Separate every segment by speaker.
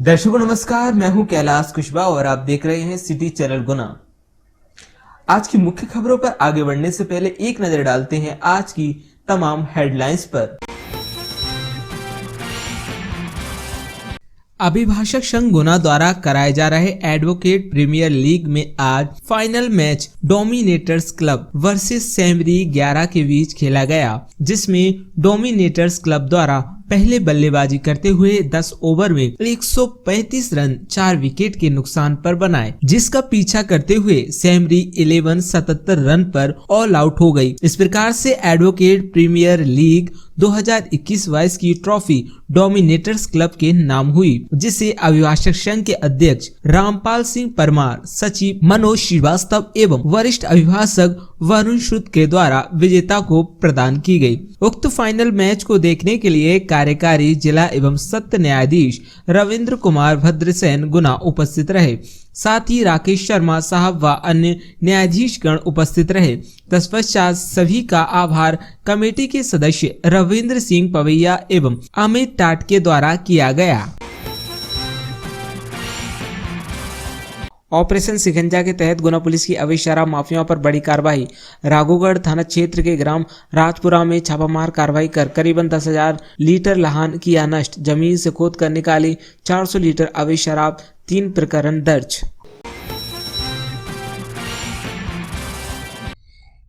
Speaker 1: दर्शकों नमस्कार, मैं हूं कैलाश कुशवाहा और आप देख रहे हैं सिटी चैनल गुना। आज की मुख्य खबरों पर आगे बढ़ने से पहले एक नजर डालते हैं आज की तमाम हेडलाइंस पर। अभिभाषक संघ गुना द्वारा कराए जा रहे एडवोकेट प्रीमियर लीग में आज final match dominators club versus Semri 11 के बीच खेला गया, जिसमें डोमिनेटर्स क्लब द्वारा पहले बल्लेबाजी करते हुए 10 ओवर में 135 रन 4 विकेट के नुकसान पर बनाए, जिसका पीछा करते हुए सेमरी 11 77 रन पर ऑल आउट हो गई। इस प्रकार से एडवोकेट प्रीमियर लीग 2021-22 की ट्रॉफी डोमिनेटर्स क्लब के नाम हुई, जिसे अभिभाषक संघ के अध्यक्ष रामपाल सिंह परमार, सचिव मनोज श्रीवास्तव एवं वरिष्ठ अभिभाषक वरुण सूद के द्वारा विजेता को प्रदान की गई। उक्त फाइनल मैच को देखने के लिए कार्यकारी जिला एवं सत्र न्यायाधीश रविंद्र कुमार भद्रसेन गुना उपस्थित रहे। साथ ही राकेश शर्मा साहब व अन्य न्यायाधीशगण उपस्थित रहे। तत्पश्चात सभी का आभार कमेटी के सदस्य रविंद्र सिंह पवैया एवं अमित टाटके द्वारा किया गया। ऑपरेशन शिकंजा के तहत गुना पुलिस की अवैध शराब माफियाओं पर बड़ी कार्रवाई। राघोगढ़ थाना क्षेत्र के ग्राम राजपुरा में छापामार कार्रवाई कर करीबन 10,000 लीटर लाहन किया नष्ट। जमीन से खोद कर निकाली 400 लीटर अवैध शराब, 3 प्रकरण दर्ज।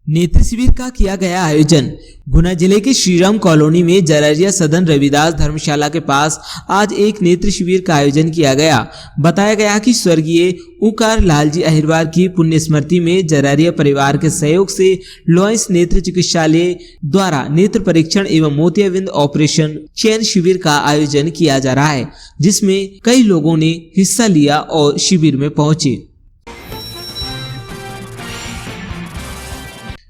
Speaker 1: नेत्र शिविर का किया गया आयोजन। गुना जिले के श्रीराम कॉलोनी में जरारिया सदन रविदास धर्मशाला के पास आज एक नेत्र शिविर का आयोजन किया गया। बताया गया कि स्वर्गीय उकार लालजी अहिरवार की पुण्य स्मृति में जरारिया परिवार के सहयोग से लॉयंस नेत्र चिकित्सालय द्वारा नेत्र परीक्षण एवं मोतियाबिंद ऑपरेशन चयन शिविर का आयोजन किया जा रहा है, जिसमें कई लोगों ने हिस्सा लिया और शिविर में पहुंचे।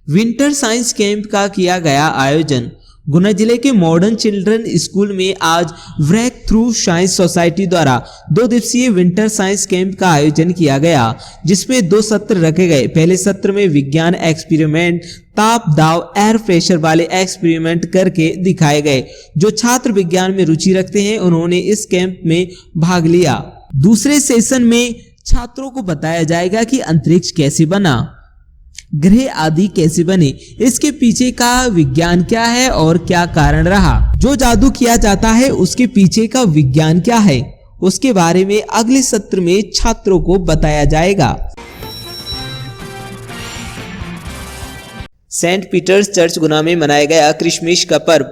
Speaker 1: विंटर साइंस कैंप का किया गया आयोजन। गुना जिले के मॉडर्न चिल्ड्रन स्कूल में आज ब्रेक थ्रू साइंस सोसाइटी द्वारा 2 दिवसीय विंटर साइंस कैंप का आयोजन किया गया, जिसमें 2 सत्र रखे गए। पहले सत्र में विज्ञान एक्सपेरिमेंट, ताप दाव एयर प्रेशर वाले एक्सपेरिमेंट करके दिखाए गए। जो छात्र विज्ञान में रुचि रखते हैं उन्होंने इस कैंप में भाग लिया। दूसरे सेशन में छात्रों को बताया जाएगा कि अंतरिक्ष कैसे बना, ग्रह आदि कैसे बने, इसके पीछे का विज्ञान क्या है और क्या कारण रहा, जो जादू किया जाता है उसके पीछे का विज्ञान क्या है, उसके बारे में अगले सत्र में छात्रों को बताया जाएगा। सेंट पीटर्स चर्च गुना में मनाया गया क्रिसमस का पर्व।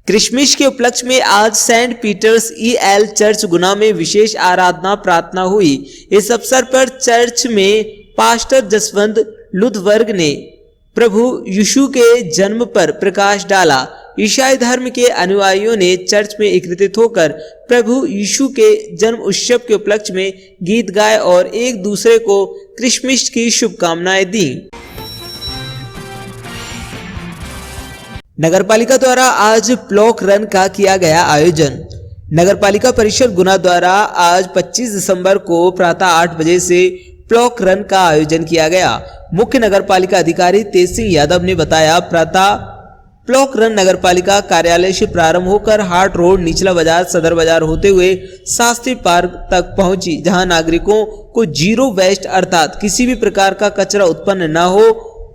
Speaker 1: क्रिसमस के उपलक्ष्य में आज सेंट पीटर्स EL चर्च गुना में विशेष आराधना प्रार्थना हुई। इस अवसर पर चर्च में पास्टर जसवंत लुथवर्ग ने प्रभु यीशु के जन्म पर प्रकाश डाला। ईसाई धर्म के अनुयायियों ने चर्च में एकत्रित होकर प्रभु यीशु के जन्म उत्सव के उपलक्ष्य में गीत गाए और एक दूसरे को क्रिसमस की शुभकामनाएं दी। नगरपालिका द्वारा आज प्लॉक रन का किया गया आयोजन। नगरपालिका परिषद गुना द्वारा आज 25 दिसंबर को प्रातः 8 बजे से प्लॉक रन का आयोजन किया गया। मुख्य नगरपालिका अधिकारी तेज सिंह यादव ने बताया, प्रातः प्लॉक रन नगरपालिका कार्यालय से प्रारंभ होकर हाट रोड, निचला बाजार, सदर बाजार होते हुए शास्त्री पार्क तक पहुंची, जहां नागरिकों को जीरो वेस्ट अर्थात किसी भी प्रकार का कचरा उत्पन्न न हो,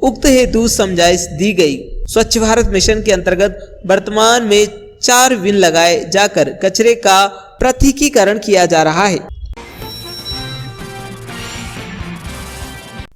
Speaker 1: उक्त हेतु समझाइश दी गई। स्वच्छ भारत मिशन के अंतर्गत वर्तमान में 4 बिन लगाए जाकर कचरे का पृथकीकरण किया जा रहा है।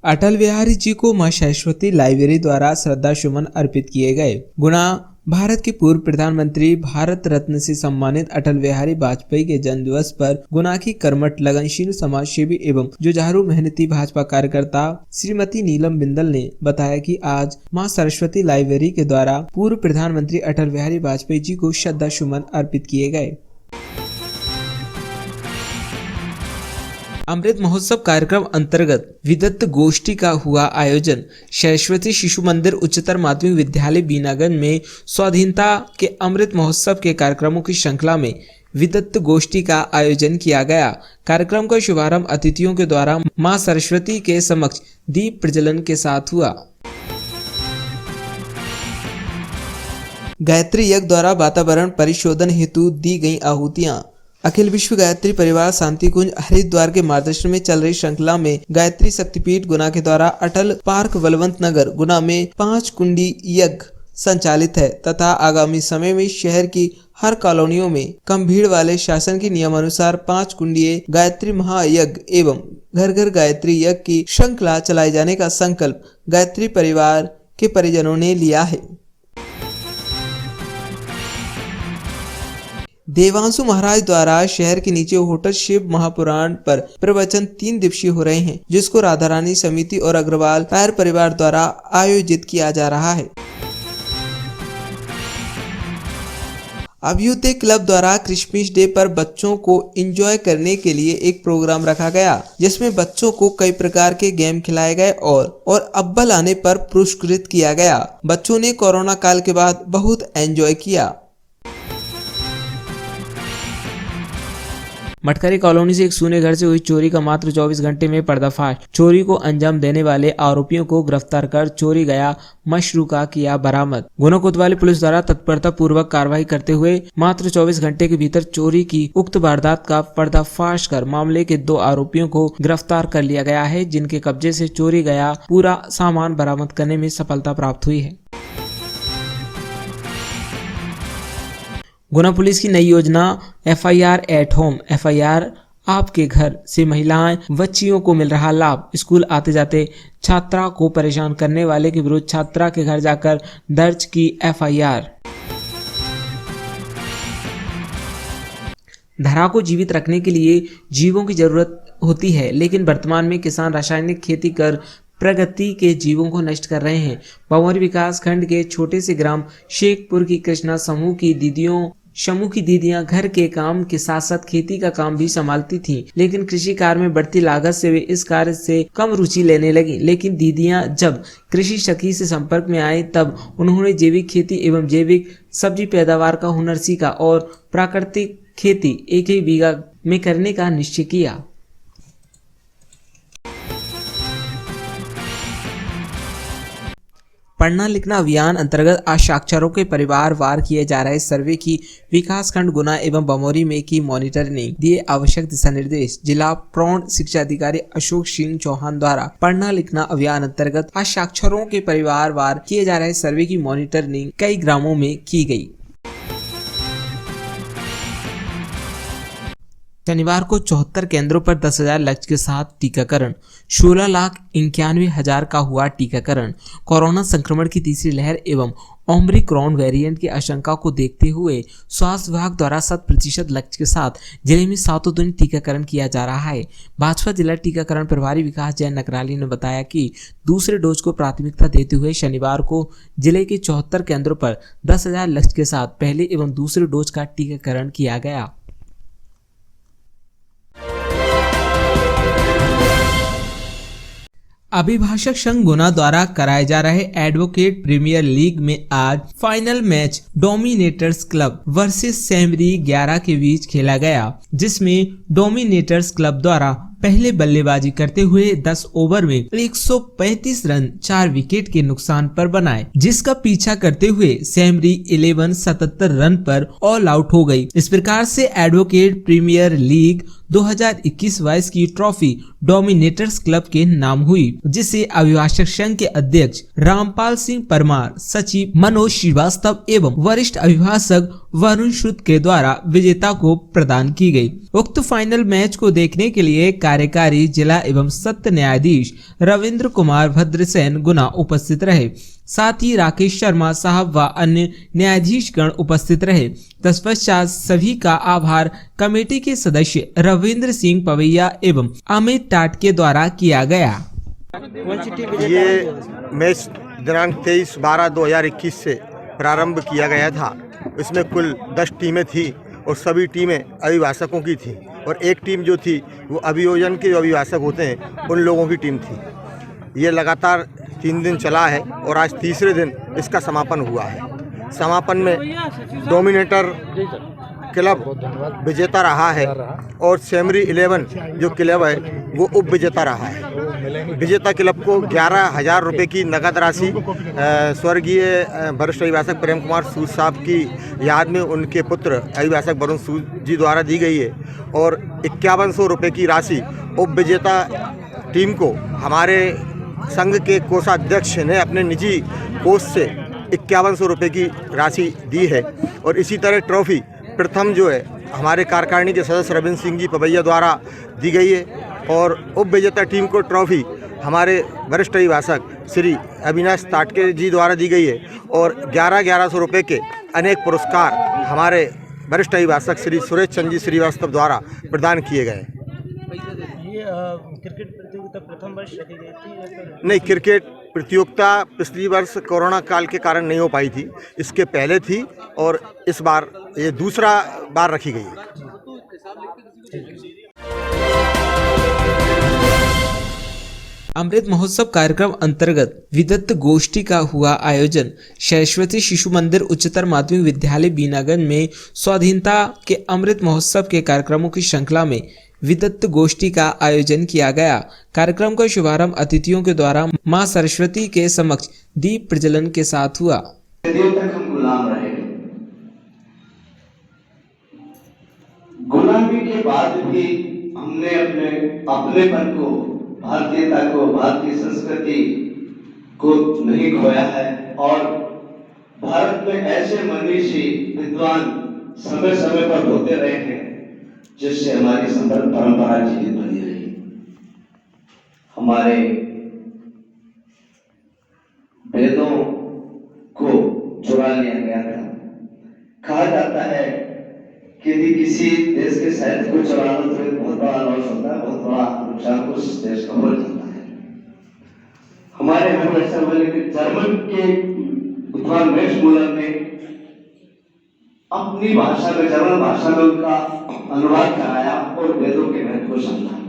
Speaker 1: अटल बिहारी जी को मां सरस्वती लाइब्रेरी द्वारा श्रद्धा सुमन अर्पित किए गए। गुना भारत के पूर्व प्रधानमंत्री भारत रत्न से सम्मानित अटल बिहारी वाजपेयी के जन्म दिवस पर गुना की कर्मठ, लगनशील, समाज सेवी एवं जुझारू मेहनती भाजपा कार्यकर्ता श्रीमती नीलम बिंदल ने बताया कि आज मां सरस्वती लाइब्रेरी के द्वारा पूर्व प्रधानमंत्री अटल बिहारी वाजपेयी जी को श्रद्धा सुमन अर्पित किए गए। अमृत महोत्सव कार्यक्रम अंतर्गत विदग्ध गोष्ठी का हुआ आयोजन। सरस्वती शिशु मंदिर उच्चतर माध्यमिक विद्यालय बीनागंज में स्वाधीनता के अमृत महोत्सव के कार्यक्रमों की श्रृंखला में विदग्ध गोष्ठी का आयोजन किया गया। कार्यक्रम का शुभारंभ अतिथियों के द्वारा मां सरस्वती के समक्ष दीप प्रज्वलन के साथ हुआ। गायत्री यज्ञ द्वारा वातावरण परिशोधन हेतु दी गई आहुतियां। अखिल विश्व गायत्री परिवार शांति कुंज हरिद्वार के मार्गदर्शन में चल रही श्रृंखला में गायत्री शक्तिपीठ गुना के द्वारा अटल पार्क बलवंत नगर गुना में 5 कुंडी यज्ञ संचालित है तथा आगामी समय में शहर की हर कॉलोनियों में कम भीड़ वाले शासन के नियमानुसार 5 कुंडीय गायत्री महायज्ञ एवं घर घर गायत्री यज्ञ की श्रृंखला चलाए जाने का संकल्प गायत्री परिवार के परिजनों ने लिया है। देवांशु महाराज द्वारा शहर के नीचे होटल शिव महापुराण पर प्रवचन 3 दिवसीय हो रहे हैं, जिसको राधा रानी समिति और अग्रवाल पैर परिवार द्वारा आयोजित किया जा रहा है। अभ्युदय क्लब द्वारा क्रिसमस डे पर बच्चों को एंजॉय करने के लिए एक प्रोग्राम रखा गया, जिसमें बच्चों को कई प्रकार के गेम खिलाए गए और अव्वल आने पर पुरस्कृत किया गया। बच्चों ने कोरोना काल के बाद बहुत एंजॉय किया। मटकरी कॉलोनी से एक सूने घर से हुई चोरी का मात्र 24 घंटे में पर्दाफाश। चोरी को अंजाम देने वाले आरोपियों को गिरफ्तार कर चोरी गया मशरूका किया बरामद। गुना कोतवाली पुलिस द्वारा तत्परता पूर्वक कार्रवाई करते हुए मात्र 24 घंटे के भीतर चोरी की उक्त वारदात का पर्दाफाश कर मामले के 2 आरोपियों को गिरफ्तार कर लिया गया है, जिनके कब्जे से चोरी गया पूरा सामान बरामद करने में सफलता प्राप्त हुई है। गुना पुलिस की नई योजना FIR एट होम। FIR आपके घर से महिलाएं बच्चियों को मिल रहा लाभ। स्कूल आते जाते छात्रा को परेशान करने वाले के विरुद्ध छात्रा के घर जाकर दर्ज की FIR। धरा को जीवित रखने के लिए जीवों की जरूरत होती है, लेकिन वर्तमान में किसान रासायनिक खेती कर प्रगति के जीवों को नष्ट कर रहे हैं। बमोरी विकास खंड के छोटे से ग्राम शेखपुर की कृष्णा समूह की दीदियां घर के काम के साथ साथ खेती का काम भी संभालती थीं, लेकिन कृषि कार्य में बढ़ती लागत से वे इस कार्य से कम रुचि लेने लगी। लेकिन दीदियां जब कृषि सखी से संपर्क में आई तब उन्होंने जैविक खेती एवं जैविक सब्जी पैदावार का हुनर सीखा और प्राकृतिक खेती 1 बीघा में करने का निश्चय किया। पढ़ना लिखना अभियान अंतर्गत आज साक्षरों के परिवार वार किए जा रहे सर्वे की विकासखंड गुना एवं बमोरी में की मॉनिटरिंग दिए आवश्यक दिशा निर्देश। जिला प्रौढ़ शिक्षा अधिकारी अशोक सिंह चौहान द्वारा पढ़ना लिखना अभियान अंतर्गत आज साक्षरों के परिवार वार किए जा रहे सर्वे की मॉनिटरिंग कई ग्रामों में की गई। शनिवार को 74 केंद्रों पर 10,000 लक्ष्य के साथ टीकाकरण। 16,91,000 का हुआ टीकाकरण। कोरोना संक्रमण की तीसरी लहर एवं ओमिक्रॉन वेरिएंट की आशंका को देखते हुए स्वास्थ्य विभाग द्वारा 100% लक्ष्य के साथ जिले में 7 दिन टीकाकरण किया जा रहा है। भाजपा जिला टीकाकरण प्रभारी विकास जैन नकराली ने बताया कि दूसरे डोज को प्राथमिकता देते हुए शनिवार को जिले के 74 केंद्रों पर 10,000 लक्ष्य के साथ पहले एवं दूसरे डोज का टीकाकरण किया गया। अभिभाषक संघ गुना द्वारा कराए जा रहे एडवोकेट प्रीमियर लीग में आज final match dominators club versus Semri 11 के बीच खेला गया, जिसमें डोमिनेटर्स क्लब द्वारा पहले बल्लेबाजी करते हुए 10 ओवर में 135 रन 4 विकेट के नुकसान पर बनाए, जिसका पीछा करते हुए सेमरी 11 77 रन पर ऑल आउट हो गई। इस प्रकार से एडवोकेट प्रीमियर लीग 2021-22 की ट्रॉफी डोमिनेटर्स क्लब के नाम हुई, जिसे अभिभाषक संघ के अध्यक्ष रामपाल सिंह परमार, सचिव मनोज श्रीवास्तव एवं वरिष्ठ अभिभाषक वरुण सूद के द्वारा विजेता को प्रदान की गई। उक्त फाइनल मैच को देखने के लिए कार्यकारी जिला एवं सत्र न्यायाधीश रविंद्र कुमार भद्रसेन गुना उपस्थित रहे। साथ ही राकेश शर्मा साहब व अन्य न्यायाधीशगण उपस्थित रहे। तत्पश्चात सभी का आभार कमेटी के सदस्य रविंद्र सिंह पवैया एवं अमित टाट के द्वारा किया गया।
Speaker 2: ये मैच दिनांक 23/12/2021 से प्रारंभ किया गया था। इसमें कुल 10 टीमें थी और सभी टीमें अभिभाषकों की थी और एक टीम जो थी वो अभियोजन के जो अभिभाषक होते हैं उन लोगों की टीम थी। ये लगातार 3 दिन चला है और आज तीसरे दिन इसका समापन हुआ है। समापन में डोमिनेटर क्लब विजेता रहा है और सेमरी 11 जो क्लब है वो उप विजेता रहा है। विजेता क्लब को 11,000 रुपये की नकद राशि स्वर्गीय वरिष्ठ अभिभाषक प्रेम कुमार सूद साहब की याद में उनके पुत्र अभिभाषक वरुण सूद जी द्वारा दी गई है और 5100 रुपये की राशि उप विजेता टीम को हमारे संघ के कोषाध्यक्ष ने अपने निजी कोष से 5100 रुपये की राशि दी है। और इसी तरह ट्रॉफी प्रथम जो है हमारे कार्यकारिणी के सदस्य रविंद्र सिंह जी पवैया द्वारा दी गई है और उप विजेता टीम को ट्रॉफी हमारे वरिष्ठ अभिभाषक श्री अविनाश ताटके जी द्वारा दी गई है और 1100 रुपये के अनेक पुरस्कार हमारे वरिष्ठ अभिभाषक श्री सुरेश चंद जी श्रीवास्तव द्वारा प्रदान किए गए।
Speaker 3: ये क्रिकेट प्रतियोगिता प्रथम वर्ष रखी गई थी?
Speaker 2: नहीं, क्रिकेट प्रतियोगिता पिछली वर्ष कोरोना काल के कारण नहीं हो पाई थी, इसके पहले थी और इस बार ये दूसरा बार रखी गई है।
Speaker 1: अमृत महोत्सव कार्यक्रम अंतर्गत विदग्ध गोष्ठी का हुआ आयोजन। सरस्वती शिशु मंदिर उच्चतर माध्यमिक विद्यालय बीनागंज में स्वाधीनता के अमृत महोत्सव के कार्यक्रमों की श्रृंखला में विदग्ध गोष्ठी का आयोजन किया गया। कार्यक्रम का शुभारंभ अतिथियों के द्वारा मां सरस्वती के समक्ष दीप प्रज्वलन के साथ हुआ।
Speaker 4: गुलामी के बाद भी हमने अपनेपन को, भारतीयता को, भारतीय संस्कृति को नहीं खोया है और भारत में ऐसे मनीषी विद्वान समय समय पर होते रहे हैं जिससे हमारी परंपरा जीवित बनी रही। हमारे वेदों को चुरा लिया गया था। कहा जाता है कि यदि किसी देश के साहित्य को चुरा लो तो एक बहुत बड़ा लॉस होता है, बहुत बड़ा नुकसान उस देश का हो जाता है। हमारे यहाँ ऐसा बोले कि जर्मन के विद्वान मैक्स मूलर ने अपनी भाषा में, जर्मन भाषा में उनका अनुवाद कराया और वेदों के महत्व को समझा।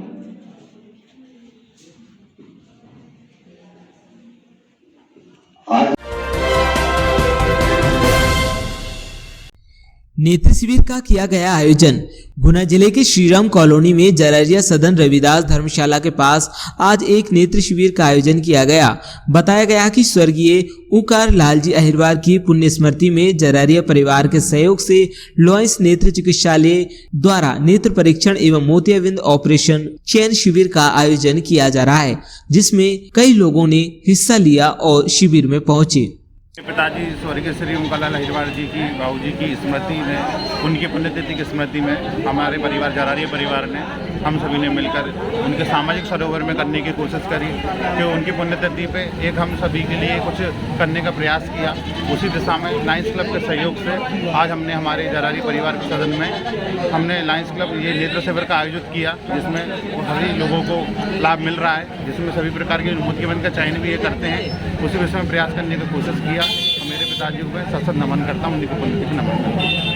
Speaker 1: नेत्र शिविर का किया गया आयोजन। गुना जिले के श्रीराम कॉलोनी में जरारिया सदन रविदास धर्मशाला के पास आज एक नेत्र शिविर का आयोजन किया गया। बताया गया कि स्वर्गीय उकार लालजी अहिरवार की पुण्य स्मृति में जरारिया परिवार के सहयोग से लॉयंस नेत्र चिकित्सालय द्वारा नेत्र परीक्षण एवं मोतियाबिंद ऑपरेशन चयन शिविर का आयोजन किया जा रहा है, जिसमें कई लोगों ने हिस्सा लिया और शिविर में पहुंचे।
Speaker 5: पिताजी स्वर्गीय श्री उकारलाल अहिरवार जी की बाबूजी की स्मृति में, उनकी पुण्यतिथि की स्मृति में हमारे परिवार जरारिया परिवार ने, हम सभी ने मिलकर उनके सामाजिक सरोवर में करने की कोशिश करी कि उनकी पुण्यतिथि पे एक हम सभी के लिए कुछ करने का प्रयास किया। उसी दिशा में लायंस क्लब के सहयोग से आज हमने हमारे जरारिया परिवार के सदन में हमने लायंस क्लब ये नेत्र शिविर का आयोजित किया, जिसमें सभी लोगों को लाभ मिल रहा है, जिसमें सभी प्रकार के मोतियाबिंद का चयन भी ये करते हैं। उसी विषय में प्रयास करने की कोशिश किया। मेरे पिताजी को मैं सशक्त नमन करता हूँ, उनकी पुण्यतिथि नमन करता हूँ।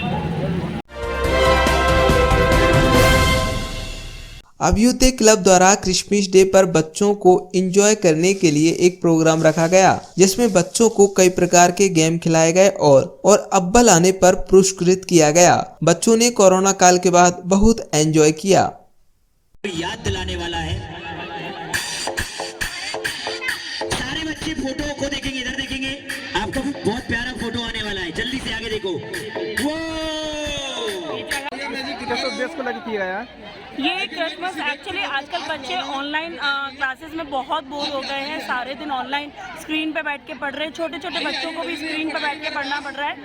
Speaker 1: अभ्युदय क्लब द्वारा क्रिसमस डे पर बच्चों को एंजॉय करने के लिए एक प्रोग्राम रखा गया, जिसमें बच्चों को कई प्रकार के गेम खिलाए गए और अव्वल आने पर पुरस्कृत किया गया। बच्चों ने कोरोना काल के बाद बहुत एंजॉय किया।
Speaker 6: याद दिलाने वाला है। सारे बच्चे फोटो को देखेंगे, इधर देखेंगे, आपको बहुत प्यारा फोटो आने वाला है। जल्दी से आगे देखो। वो
Speaker 3: देश को लगी किया है
Speaker 7: ये क्रिसमस। एक्चुअली आजकल बच्चे ऑनलाइन क्लासेस में बहुत बोर हो गए हैं, सारे दिन ऑनलाइन स्क्रीन पे बैठ के पढ़ रहे हैं। छोटे छोटे बच्चों को भी स्क्रीन पे बैठ के पढ़ना पड़ रहा है।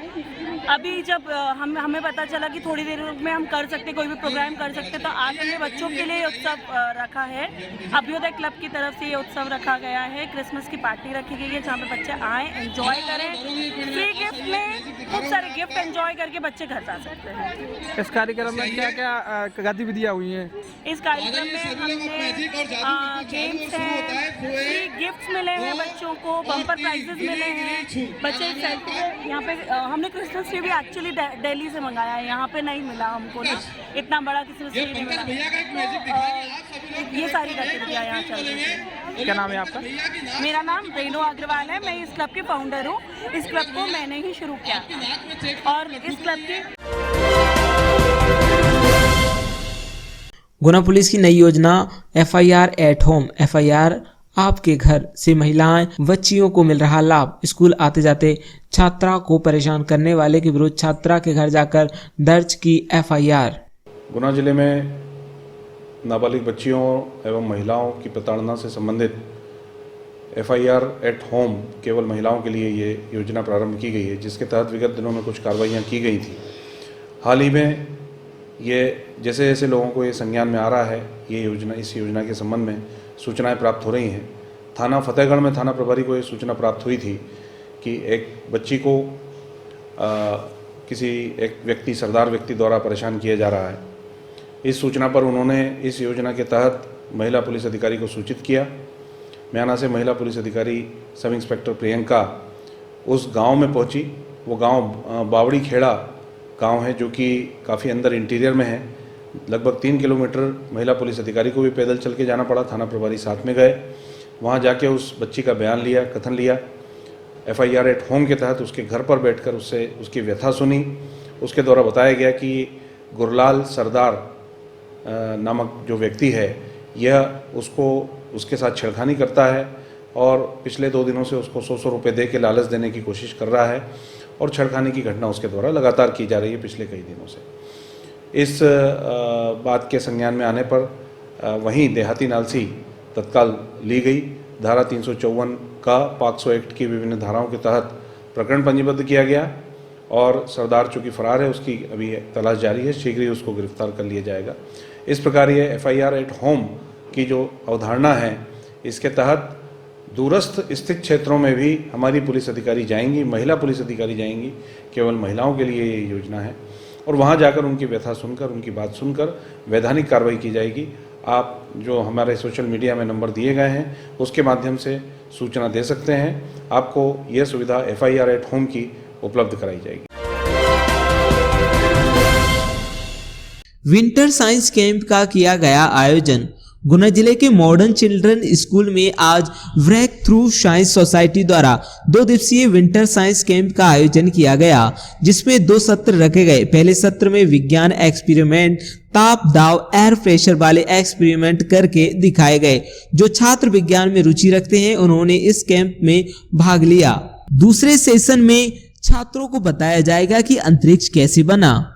Speaker 7: अभी जब हमें पता चला कि थोड़ी देर में हम कर सकते, कोई भी प्रोग्राम कर सकते, तो आज हमने बच्चों के लिए उत्सव रखा है। अभ्युदय क्लब की तरफ से ये उत्सव रखा गया है। क्रिसमस की पार्टी रखी गई है जहाँ पे बच्चे आएँ, एंजॉय करें। फ्री गिफ्ट में खूब सारे गिफ्ट एंजॉय करके बच्चे घर जा सकते हैं।
Speaker 3: इस कार्यक्रम में क्या क्या गतिविधियाँ हुई हैं?
Speaker 7: इस कार्यक्रम में हमने गेम्स हैं, फ्री गिफ्ट्स मिले हैं बच्चों को, बम्पर प्राइजेस मिले हैं। बच्चे सेल्फी यहाँ पे हमने क्रिसमस ट्री भी एक्चुअली दिल्ली से मंगाया है, यहाँ पे नहीं मिला हमको, इतना बड़ा क्रिसमस ट्री नहीं मिला। ये सारी गतिविधियाँ यहाँ चल रही हैं।
Speaker 3: क्या नाम है आपका?
Speaker 7: मेरा नाम रेणु अग्रवाल है। मैं इस क्लब की फाउंडर हूँ। इस क्लब को मैंने ही शुरू किया और इस क्लब की गुना पुलिस की नई योजना FIR एट होम। FIR
Speaker 1: आपके घर से महिलाएं बच्चियों को मिल रहा लाभ। स्कूल आते जाते छात्रा को परेशान करने वाले के विरुद्ध छात्रा के घर जाकर दर्ज की FIR।
Speaker 8: गुना जिले में नाबालिग बच्चियों एवं महिलाओं की प्रताड़ना से संबंधित FIR एट होम केवल महिलाओं के लिए ये योजना प्रारंभ की गई है, जिसके तहत विगत दिनों में कुछ कार्रवाइयाँ की गई थी। हाल ही में ये जैसे जैसे लोगों को ये संज्ञान में आ रहा है, इस योजना के संबंध में सूचनाएं प्राप्त हो रही हैं। थाना फतेहगढ़ में थाना प्रभारी को ये सूचना प्राप्त हुई थी कि एक बच्ची को किसी एक व्यक्ति सरदार व्यक्ति द्वारा परेशान किया जा रहा है। इस सूचना पर उन्होंने इस योजना के तहत महिला पुलिस अधिकारी को सूचित किया। म्याना से महिला पुलिस अधिकारी सब इंस्पेक्टर प्रियंका उस गांव में पहुंची। वो गांव बावड़ी खेड़ा गांव है, जो कि काफ़ी अंदर इंटीरियर में है। लगभग 3 किलोमीटर महिला पुलिस अधिकारी को भी पैदल चल के जाना पड़ा। थाना प्रभारी साथ में गए, वहां जाके उस बच्ची का बयान लिया, कथन लिया। FIR एट होम के तहत उसके घर पर बैठकर उससे उसकी व्यथा सुनी। उसके द्वारा बताया गया कि गुरलाल सरदार नामक जो व्यक्ति है, यह उसके साथ छेड़खानी करता है और पिछले 2 दिनों से उसको 100 रुपये दे के लालच देने की कोशिश कर रहा है और छेड़खानी की घटना उसके द्वारा लगातार की जा रही है पिछले कई दिनों से। इस बात के संज्ञान में आने पर वहीं देहाती नालसी तत्काल ली गई। धारा 354 का पॉक्सो एक्ट की विभिन्न धाराओं के तहत प्रकरण पंजीबद्ध किया गया और सरदार चूँकि फरार है, उसकी अभी तलाश जारी है। शीघ्र ही उसको गिरफ्तार कर लिया जाएगा। इस प्रकार ये FIR एट होम की जो अवधारणा है, इसके तहत दूरस्थ स्थित क्षेत्रों में भी हमारी पुलिस अधिकारी जाएंगी, महिला पुलिस अधिकारी जाएंगी। केवल महिलाओं के लिए ये योजना है और वहाँ जाकर उनकी व्यथा सुनकर, उनकी बात सुनकर वैधानिक कार्रवाई की जाएगी। आप जो हमारे सोशल मीडिया में नंबर दिए गए हैं, उसके माध्यम से सूचना दे सकते हैं। आपको यह सुविधा FIR एट होम की उपलब्ध कराई जाएगी।
Speaker 1: विंटर साइंस कैंप का किया गया आयोजन। गुना जिले के मॉडर्न चिल्ड्रन स्कूल में आज ब्रेक थ्रू साइंस सोसाइटी द्वारा 2 दिवसीय विंटर साइंस कैंप का आयोजन किया गया, जिसमें 2 सत्र रखे गए। पहले सत्र में विज्ञान एक्सपेरिमेंट, ताप दाव एयर प्रेशर वाले एक्सपेरिमेंट करके दिखाए गए। जो छात्र विज्ञान में रुचि रखते हैं, उन्होंने इस कैंप में भाग लिया। दूसरे सेशन में छात्रों को बताया जाएगा कि अंतरिक्ष कैसे बना,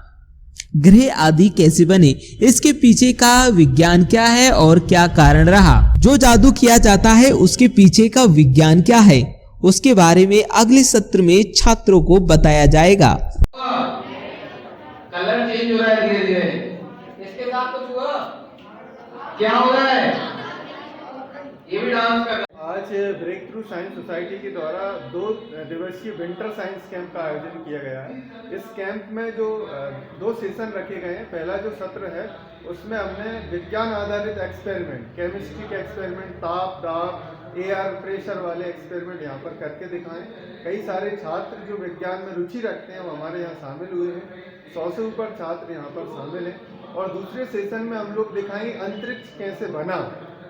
Speaker 1: ग्रह आदि कैसे बने, इसके पीछे का विज्ञान क्या है और क्या कारण रहा, जो जादू किया जाता है उसके पीछे का विज्ञान क्या है, उसके बारे में अगले सत्र में छात्रों को बताया जाएगा।
Speaker 9: कलर चेंज हो रहा है धीरे धीरे, इसके साथ कुछ हुआ क्या हो रहा है, ये भी डांस कर।
Speaker 10: आज ब्रेक थ्रू साइंस सोसाइटी के द्वारा 2 दिवसीय विंटर साइंस कैंप का आयोजन किया गया है। इस कैंप में जो 2 सेशन रखे गए हैं, पहला जो सत्र है उसमें हमने विज्ञान आधारित एक्सपेरिमेंट, केमिस्ट्री के एक्सपेरिमेंट, ताप दाब एयर प्रेशर वाले एक्सपेरिमेंट यहाँ पर करके दिखाएं। कई सारे छात्र जो विज्ञान में रुचि रखते हैं वो हमारे यहाँ शामिल हुए हैं। 100 से ऊपर छात्र यहाँ पर शामिल हैं। और दूसरे सेशन में हम लोग दिखाएंगे अंतरिक्ष कैसे बना,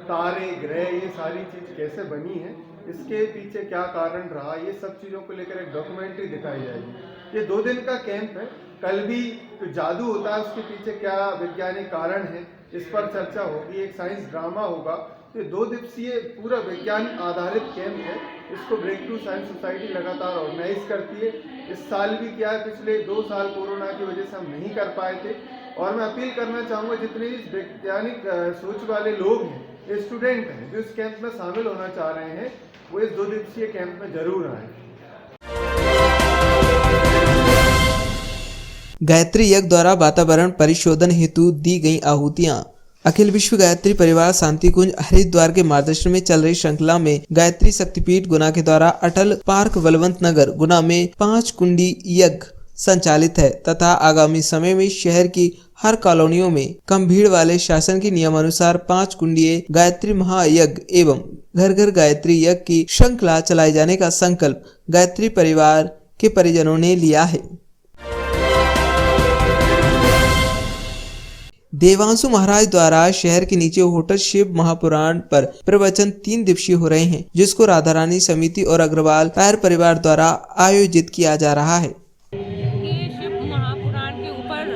Speaker 10: तारे ग्रह ये सारी चीज़ कैसे बनी है, इसके पीछे क्या कारण रहा, ये सब चीज़ों को लेकर एक डॉक्यूमेंट्री दिखाई जाएगी। ये 2 दिन का कैंप है। कल भी जो जादू होता है उसके पीछे क्या वैज्ञानिक कारण है, इस पर चर्चा होगी। एक साइंस ड्रामा होगा। ये 2 दिवसीय पूरा विज्ञान आधारित कैंप है। इसको ब्रेक थ्रू साइंस सोसाइटी लगातार ऑर्गेनाइज करती है। इस साल भी किया है, पिछले 2 साल कोरोना की वजह से हम नहीं कर पाए थे। और मैं अपील करना चाहूँगा जितने भी वैज्ञानिक सोच वाले लोग हैं, स्टूडेंट हैं, जो इस कैंप में शामिल होना चाह रहे हैं, वो इस 2 दिवसीय कैंप में जरूर आएं।
Speaker 1: गायत्री यज्ञ द्वारा वातावरण परिशोधन हेतु दी गई आहुतियां। अखिल विश्व गायत्री परिवार शांति कुंज हरिद्वार के मार्गदर्शन में चल रही श्रृंखला में गायत्री शक्तिपीठ गुना के द्वारा अटल पार्क बलवंत नगर गुना में 5 कुंडी यज्ञ संचालित है तथा आगामी समय में शहर की हर कॉलोनियों में कम भीड़ वाले शासन के नियमानुसार 5 कुंडीय गायत्री महायज्ञ एवं घर घर गायत्री यज्ञ की श्रृंखला चलाए जाने का संकल्प गायत्री परिवार के परिजनों ने लिया है। देवांशु महाराज द्वारा शहर के नीचे होटल शिव महापुराण पर प्रवचन 3 दिवसीय हो रहे हैं, जिसको राधा रानी समिति और अग्रवाल पैर परिवार द्वारा आयोजित किया जा रहा है।
Speaker 11: शिव महापुराण के ऊपर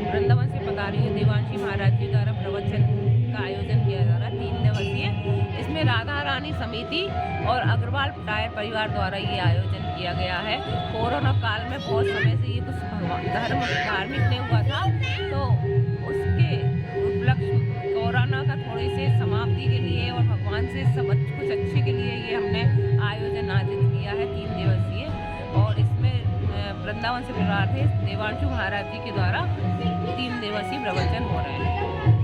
Speaker 11: वृंदावन से पधारी देवांशी महाराज जी द्वारा प्रवचन का आयोजन किया जा रहा है 3 दिवसीय। इसमें राधा पुरानी समिति और अग्रवाल टायर परिवार द्वारा ये आयोजन किया गया है। कोरोना काल में बहुत समय से ये कुछ धार्मिक नहीं हुआ था, तो उसके उपलक्ष्य कोरोना का थोड़ी से समाप्ति के लिए और भगवान से सब कुछ अच्छे के लिए ये हमने आयोजन आयोजित किया है 3 दिवसीय। और इसमें वृंदावन से परिवार थे देवांशु महाराज जी के द्वारा 3 दिवसीय प्रवचन हो रहे हैं।